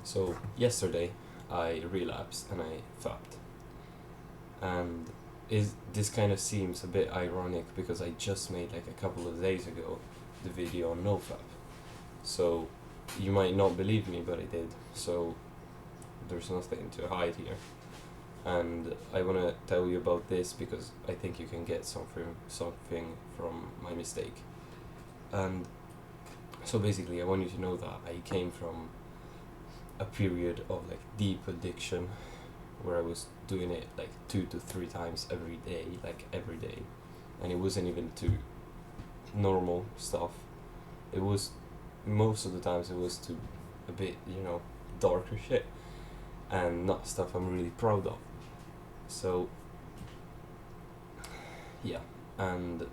So yesterday I relapsed and I fapped. And this kind of seems a bit ironic because I just made like a couple of days ago the video on nofap. So you might not believe me, but I did. So there's nothing to hide here. And I want to tell you about this because I think you can get something from my mistake. And so basically, I want you to know that I came from a period of like deep addiction where I was doing it like 2 to 3 times every day, and it wasn't even to normal stuff. It was most of the times it was to a bit darker shit and not stuff I'm really proud of. So yeah, and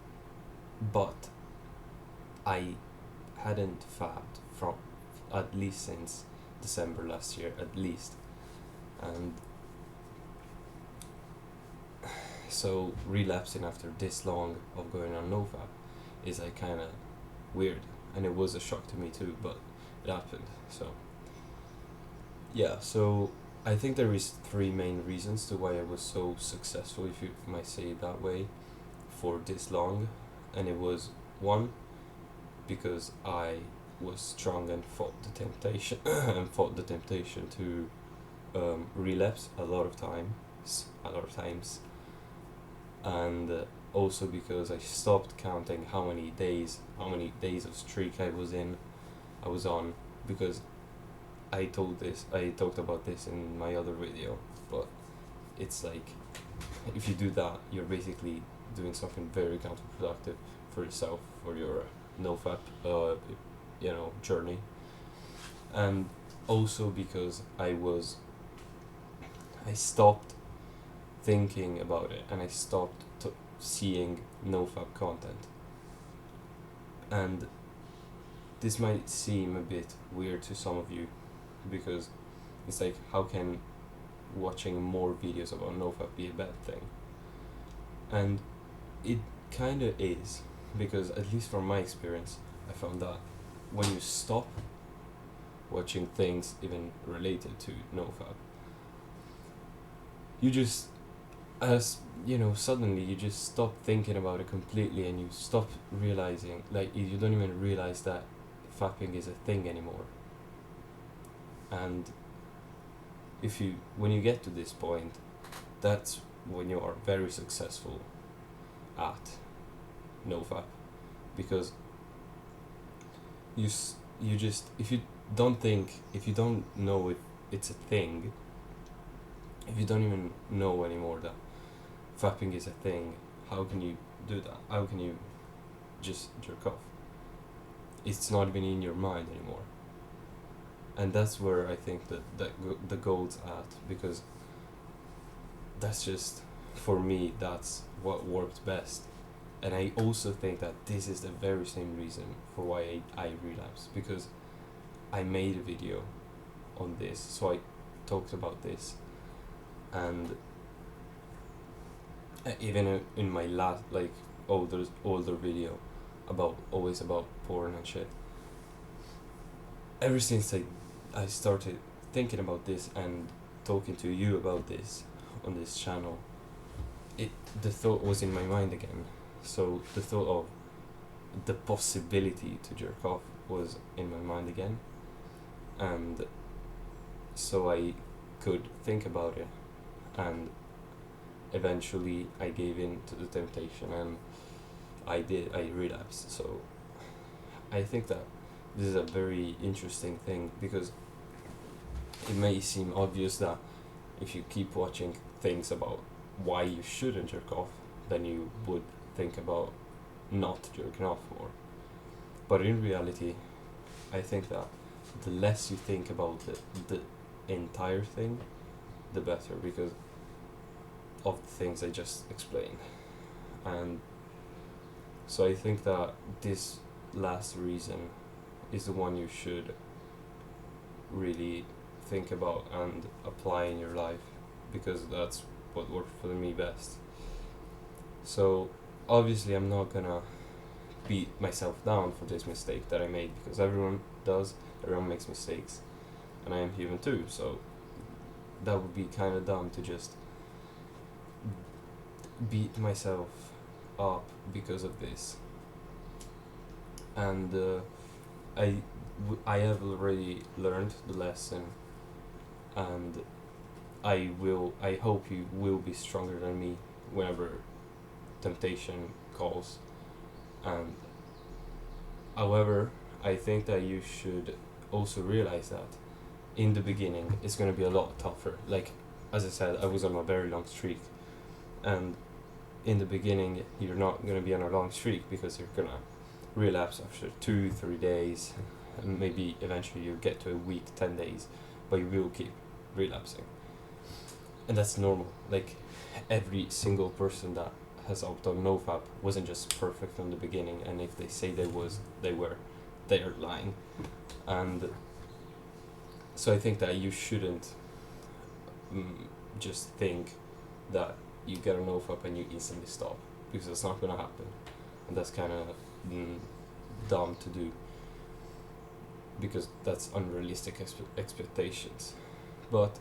but I hadn't fabbed from at least since December last year, at least. And so relapsing after this long of going on nofap is like kind of weird, and it was a shock to me too, but it happened. So yeah, so I think there is three main reasons to why I was so successful, if you might say it that way, for this long. And it was one, because I was strong and fought the temptation to relapse a lot of times, and also because I stopped counting how many days of streak I was on, because I talked about this in my other video, but it's like, if you do that, you're basically doing something very counterproductive for yourself, for your nofap journey. And also because I stopped thinking about it, and I stopped seeing nofap content. And this might seem a bit weird to some of you, because it's like, how can watching more videos about nofap be a bad thing? And it kind of is, because at least from my experience, I found that when you stop watching things even related to nofap, you just, suddenly you just stop thinking about it completely, and you stop realizing, like, you don't even realize that fapping is a thing anymore. And when you get to this point, that's when you are very successful at nofap, because you just, if you don't know if it's a thing, if you don't even know anymore that fapping is a thing, how can you do that? How can you just jerk off? It's not even in your mind anymore. And that's where I think the gold's at, because that's just, for me, that's what worked best. And I also think that this is the very same reason for why I relapsed, because I made a video on this, so I talked about this. And even in my last, like, older video about porn and shit, ever since I started thinking about this and talking to you about this on this channel, the thought was in my mind again. So the thought of the possibility to jerk off was in my mind again, and so I could think about it, and eventually I gave in to the temptation, and I relapsed. So I think that this is a very interesting thing, because it may seem obvious that if you keep watching things about why you shouldn't jerk off, then you would think about not jerking off more. But in reality, I think that the less you think about the entire thing, the better, because of the things I just explained. And so I think that this last reason is the one you should really think about and apply in your life, because that's what worked for me best. So obviously I'm not gonna beat myself down for this mistake that I made, because everyone makes mistakes. and I am human too. So that would be kind of dumb to just beat myself up because of this. And I have already learned the lesson, and I hope you will be stronger than me whenever temptation calls. And however, I think that you should also realize that in the beginning it's going to be a lot tougher. Like, as I said, I was on a very long streak, and in the beginning you're not going to be on a long streak because you're going to relapse after 2-3 days, and maybe eventually you get to a week, 10 days, but you will keep relapsing. And that's normal. Like, every single person that has opted on nofap wasn't just perfect from the beginning, and if they say they were, they are lying. And so I think that you shouldn't just think that you get a nofap and you instantly stop, because that's not gonna happen, and that's kind of dumb to do, because that's unrealistic expectations. But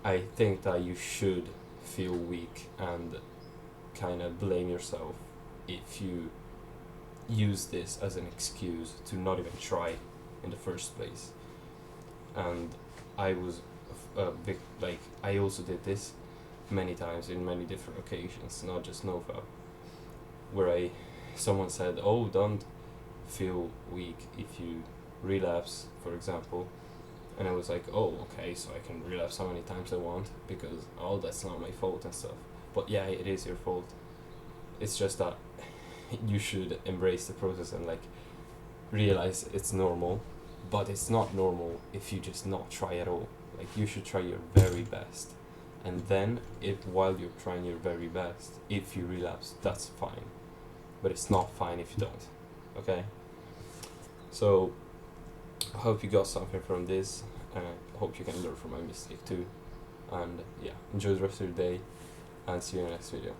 I think that you should feel weak and kind of blame yourself if you use this as an excuse to not even try in the first place. And I was a big, like, I also did this many times in many different occasions, not just nofap, where someone said, oh, don't feel weak if you relapse, for example. And I was like, oh, okay, so I can relapse how many times I want, because, oh, that's not my fault and stuff. But yeah, it is your fault. It's just that you should embrace the process and, like, realize it's normal, but it's not normal if you just not try at all. Like, you should try your very best. And then, while you're trying your very best, if you relapse, that's fine. But it's not fine if you don't. Okay? So, I hope you got something from this, and I hope you can learn from my mistake too. And yeah, enjoy the rest of your day, and see you in the next video.